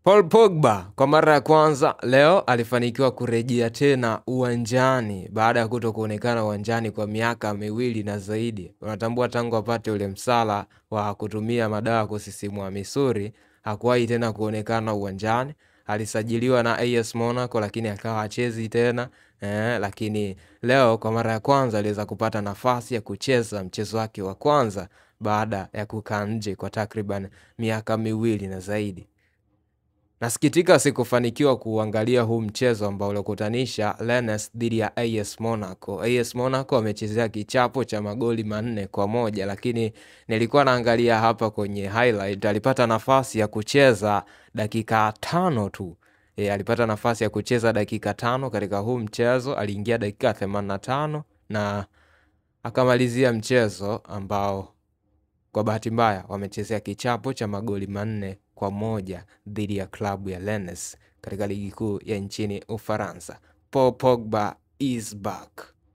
Paul Pogba kwa mara ya kwanza leo alifanikiwa kurejea tena uwanjani baada ya kutokuonekana uwanjani kwa miaka miwili na zaidi. Unatambua tangu apate ule msala wa kutumia madawa kusisimua misuli, hakuwahi tena kuonekana uwanjani. Alisajiliwa na AS Monaco lakini akawa hachezi tena. Lakini leo kwa mara ya kwanza aliweza kupata nafasi ya kucheza mchezo wake wa kwanza baada ya kukaa nje kwa takriban miaka miwili na zaidi. Nasikitika sikufanikiwa kuangalia huu mchezo ambao ulikutanisha Rennes dhidi ya AS Monaco. AS Monaco wamechezea kichapo cha magoli 4-1, lakini nilikuwa naangalia hapa kwenye highlight, alipata nafasi ya kucheza dakika 5 tu. Alipata nafasi ya kucheza dakika 5 katika huu mchezo, aliingia dakika 85 na akamalizia mchezo ambao kwa bahati mbaya wamechezea kichapo cha magoli 4-1 dhidi ya klabu ya Rennes katika ligi kuu ya nchini Ufaransa. Paul Pogba is back.